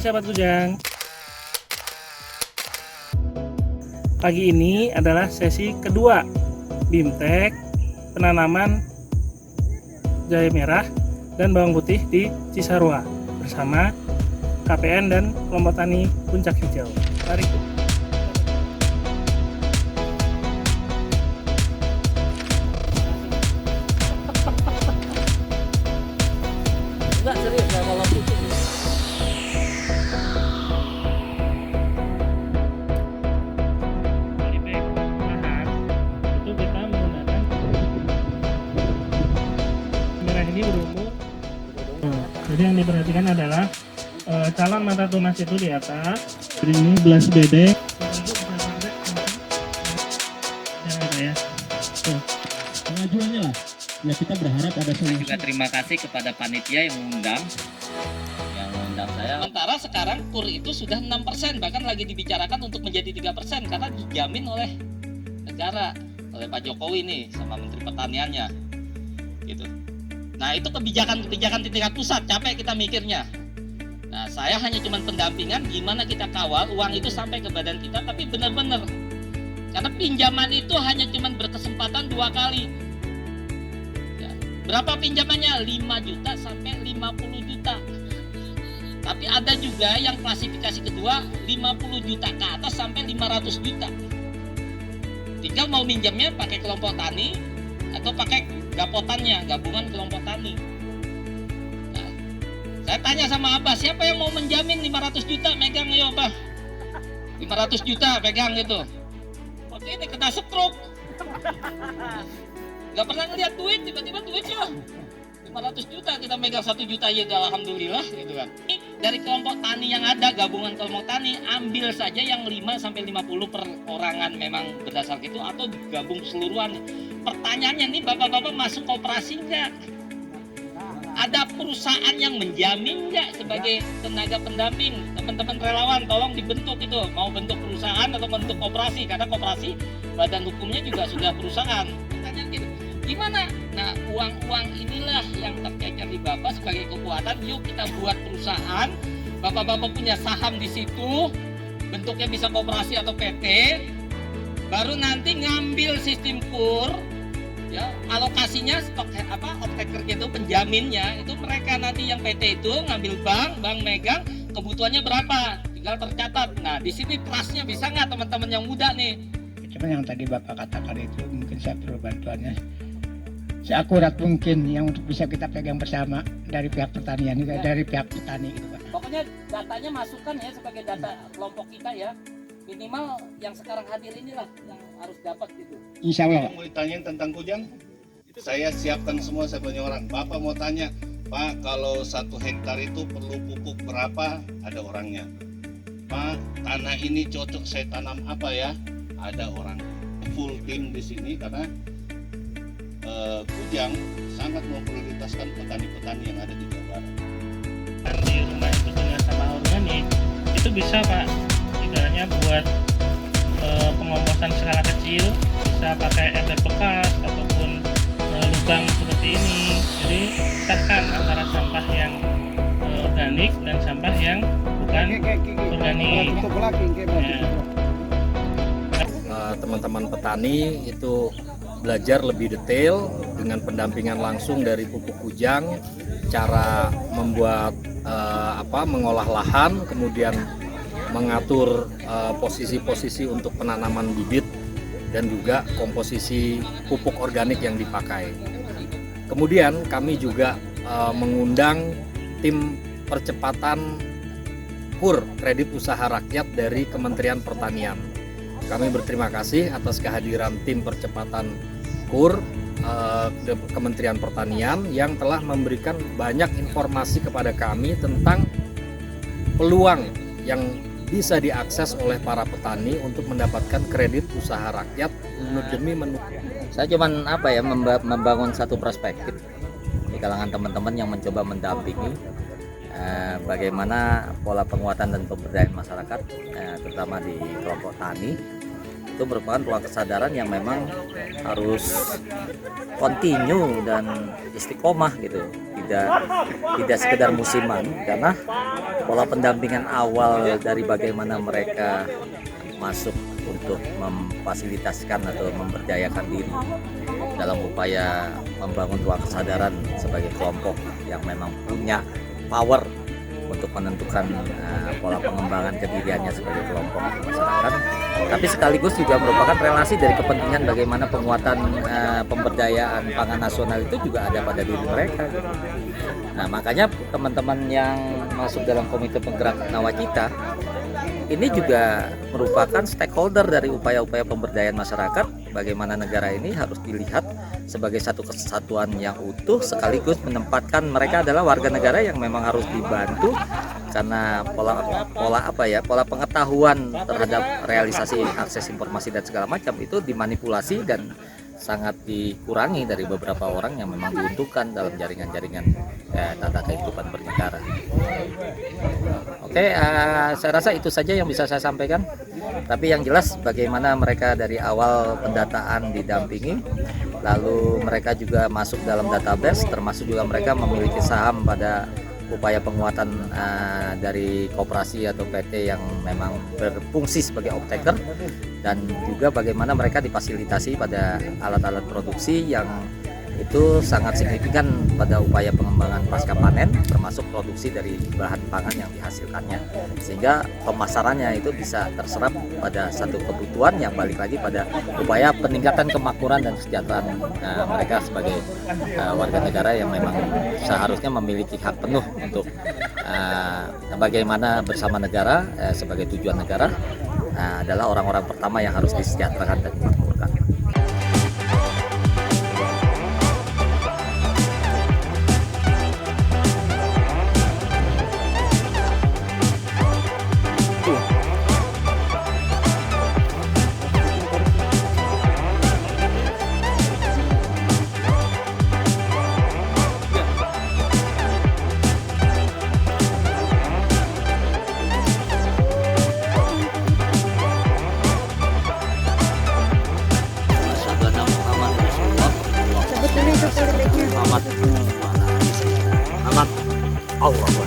sahabat Kujang. Pagi ini adalah sesi kedua BIMTEK penanaman jahe merah dan bawang putih di Cisarua bersama KPN dan kelompok tani Puncak Hijau. Mari. Enggak serius ya kalau putih. Di bag bahan itu kita menggunakan merah ini berumur. Jadi yang diperhatikan adalah calon mata tunas itu di atas. Jadi ini belas bebek. Ya. Pengajuannya lah ya, kita berharap ada Saya solusi. juga terima kasih kepada panitia yang mengundang saya. Sementara sekarang KUR itu sudah 6%, bahkan lagi dibicarakan untuk menjadi 3% karena dijamin oleh negara, oleh Pak Jokowi nih sama Menteri Pertaniannya gitu. Nah itu kebijakan-kebijakan di tingkat pusat, capek kita mikirnya. Nah saya hanya cuma pendampingan gimana kita kawal uang itu sampai ke badan kita, tapi benar-benar karena pinjaman itu hanya cuma berkesempatan 2 kali. Ya, berapa pinjamannya? 5 juta sampai 50 juta. Tapi ada juga yang klasifikasi kedua 50 juta ke atas sampai 500 juta. Tinggal mau minjamnya pakai kelompok tani atau pakai gapotannya, gabungan kelompok tani. Nah, saya tanya sama Abah, siapa yang mau menjamin 500 juta megang ayo Abah. 500 juta pegang gitu. Oke, ini kena stroke. Gak pernah ngeliat duit, tiba-tiba duitnya 500 juta, kita megang 1 juta ya alhamdulillah gitu kan. Ini dari kelompok tani yang ada, gabungan kelompok tani, ambil saja yang 5 sampai 50 per orangan memang berdasar gitu atau digabung keseluruhan. Pertanyaannya nih, bapak-bapak masuk koperasi enggak? Ada perusahaan yang menjamin nggak sebagai tenaga pendamping? Teman-teman relawan tolong dibentuk itu, mau bentuk perusahaan atau bentuk koperasi, karena koperasi badan hukumnya juga sudah perusahaan. Pertanyaan gitu, gimana? Nah uang-uang inilah yang tercecer di Bapak sebagai kekuatan. Yuk kita buat perusahaan, Bapak-bapak punya saham di situ, bentuknya bisa koperasi atau PT, baru nanti ngambil sistem KUR. Ya, alokasinya off-taker itu penjaminnya itu mereka nanti yang PT itu ngambil bank megang kebutuhannya berapa tinggal tercatat. Nah di sini trustnya bisa nggak teman-teman yang muda nih? Cuma yang tadi Bapak katakan itu mungkin saya perlu bantuannya seakurat mungkin yang untuk bisa kita pegang bersama dari pihak pertanian juga dari pihak petani gitu Pak. Pokoknya datanya masukkan ya sebagai data kelompok kita ya, minimal yang sekarang hadir inilah yang harus dapat gitu. Insya Allah. Mau ditanyain tentang Kujang, saya siapkan semua, saya punya orang. Bapak mau tanya, Pak kalau 1 hektar itu perlu pupuk berapa? Ada orangnya. Pak tanah ini cocok saya tanam apa ya? Ada orang. Full tim di sini karena Kujang sangat memprioritaskan petani-petani yang ada di Jawa Barat. Di rumah itu dengan sama organik itu bisa Pak, ibaratnya buat pengomposan skala kecil, bisa pakai ember bekas ataupun lubang seperti ini. Jadi pisahkan antara sampah yang organik dan sampah yang bukan organik. Teman-teman petani itu belajar lebih detail dengan pendampingan langsung dari Pupuk Kujang, cara membuat mengolah lahan, kemudian mengatur posisi-posisi untuk penanaman bibit dan juga komposisi pupuk organik yang dipakai. Kemudian kami juga mengundang tim percepatan KUR Kredit Usaha Rakyat dari Kementerian Pertanian. Kami berterima kasih atas kehadiran tim percepatan KUR Kementerian Pertanian yang telah memberikan banyak informasi kepada kami tentang peluang yang bisa diakses oleh para petani untuk mendapatkan kredit usaha rakyat demi mendukung. Saya cuman membangun satu perspektif di kalangan teman-teman yang mencoba mendampingi bagaimana pola penguatan dan pemberdayaan masyarakat, terutama di kelompok tani itu merupakan ruang kesadaran yang memang harus continue dan istiqomah gitu, tidak sekedar musiman, karena pola pendampingan awal dari bagaimana mereka masuk untuk memfasilitasikan atau memberdayakan diri dalam upaya membangun ruang kesadaran sebagai kelompok yang memang punya power untuk menentukan pola pengembangan kediriannya sebagai kelompok masyarakat, tapi sekaligus juga merupakan relasi dari kepentingan bagaimana penguatan pemberdayaan pangan nasional itu juga ada pada diri mereka. Nah, makanya teman-teman yang masuk dalam komite penggerak Nawacita ini juga merupakan stakeholder dari upaya-upaya pemberdayaan masyarakat. Bagaimana negara ini harus dilihat sebagai satu kesatuan yang utuh, sekaligus menempatkan mereka adalah warga negara yang memang harus dibantu karena pola pengetahuan terhadap realisasi akses informasi dan segala macam itu dimanipulasi dan sangat dikurangi dari beberapa orang yang memang diuntukkan dalam jaringan-jaringan tata kehidupan bernegara. Oke, saya rasa itu saja yang bisa saya sampaikan. Tapi yang jelas bagaimana mereka dari awal pendataan didampingi, lalu mereka juga masuk dalam database, termasuk juga mereka memiliki saham pada upaya penguatan dari koperasi atau PT yang memang berfungsi sebagai off-taker, dan juga bagaimana mereka difasilitasi pada alat-alat produksi yang itu sangat signifikan pada upaya pengembangan pasca panen, termasuk produksi dari bahan pangan yang dihasilkannya, sehingga pemasarannya itu bisa terserap pada satu kebutuhan yang balik lagi pada upaya peningkatan kemakmuran dan kesejahteraan mereka sebagai warga negara yang memang seharusnya memiliki hak penuh untuk bagaimana bersama negara sebagai tujuan negara adalah orang-orang pertama yang harus disejahterakan dan dimakmurkan. Amat Allah.